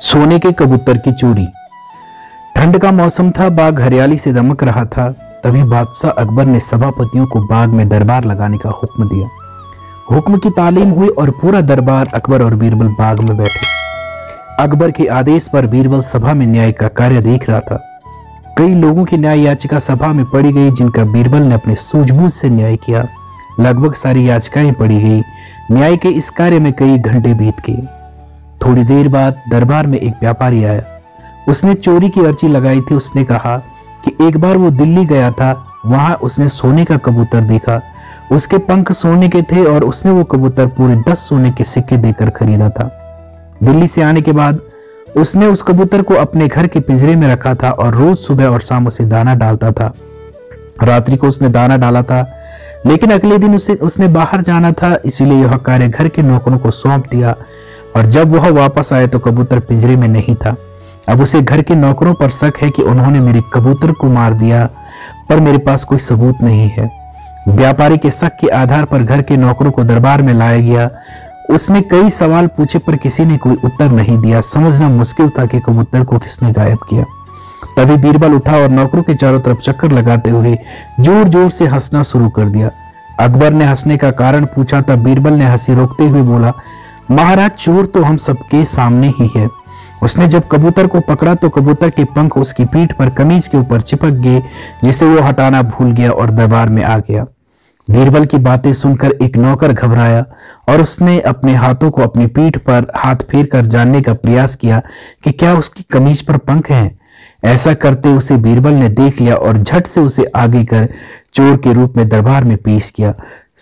सोने के कबूतर की चोरी। ठंड का मौसम था, बाग हरियाली से दमक रहा था। तभी बादशाह अकबर ने सभापतियों को बाग में दरबार लगाने का हुक्म दिया। हुक्म की तालीम हुई और पूरा दरबार अकबर और बीरबल बाग में बैठे। अकबर के आदेश पर बीरबल सभा में न्याय का कार्य देख रहा था। कई लोगों की न्याय याचिका सभा में पड़ी गई, जिनका बीरबल ने अपने सूझबूझ से न्याय किया। लगभग सारी याचिकाएं पड़ी गई। न्याय के इस कार्य में कई घंटे बीत गए। थोड़ी देर बाद दरबार में एक व्यापारी आया। उसने चोरी की अर्जी लगाई थी। उसने कहा कि एक बार वो दिल्ली गया था, वहां उसने सोने का कबूतर देखा। उसके पंख सोने के थे और उसने वो कबूतर पूरे 10 सोने के सिक्के देकर खरीदा था। दिल्ली से आने के बाद उसने उस कबूतर को अपने घर के पिंजरे में रखा था और रोज सुबह और शाम उसे दाना डालता था। रात्रि को उसने दाना डाला था, लेकिन अगले दिन उसने बाहर जाना था, इसीलिए यह कार्य घर के नौकरों को सौंप दिया। और जब वह वापस आए तो कबूतर पिंजरे में नहीं था। अब उसे घर के नौकरों पर शक है कि उन्होंने मेरे कबूतर को मार दिया, पर मेरे पास कोई सबूत नहीं है। व्यापारी के शक के आधार पर घर के नौकरों को दरबार में लाया गया। उसने कई सवाल पूछे, पर किसी ने कोई उत्तर नहीं दिया। समझना मुश्किल था कि कबूतर को किसने गायब किया। तभी बीरबल उठा और नौकरों के चारों तरफ चक्कर लगाते हुए जोर जोर से हंसना शुरू कर दिया। अकबर ने हंसने का कारण पूछा, तब बीरबल ने हंसी रोकते हुए बोला, महाराज, चोर तो हम सबके सामने ही है। उसने जब कबूतर को पकड़ा तो कबूतर के पंख उसकी पीठ पर कमीज के ऊपर चिपक गए, जिसे वो हटाना भूल गया और दरबार में आ गया। बीरबल की बातें सुनकर एक नौकर घबराया और उसने अपने हाथों को अपनी पीठ पर हाथ फेर कर जानने का प्रयास किया कि क्या उसकी कमीज पर पंख हैं। ऐसा करते उसे बीरबल ने देख लिया और झट से उसे आगे कर चोर के रूप में दरबार में पेश किया।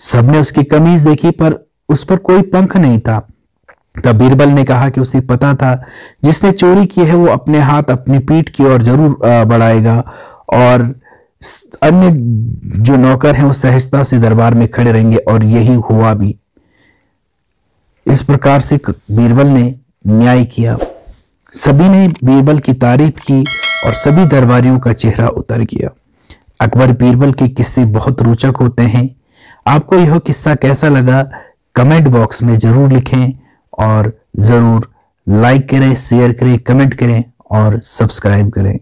सबने उसकी कमीज देखी, पर उस पर कोई पंख नहीं था। तब बीरबल ने कहा कि उसे पता था जिसने चोरी की है वो अपने हाथ अपनी पीठ की ओर जरूर बढ़ाएगा, और अन्य जो नौकर हैं वो सहजता से दरबार में खड़े रहेंगे, और यही हुआ भी। इस प्रकार से बीरबल ने न्याय किया। सभी ने बीरबल की तारीफ की और सभी दरबारियों का चेहरा उतर गया। अकबर बीरबल के किस्से बहुत रोचक होते हैं। आपको यह किस्सा कैसा लगा कमेंट बॉक्स में जरूर लिखें, और जरूर लाइक करें, शेयर करें, कमेंट करें और सब्सक्राइब करें।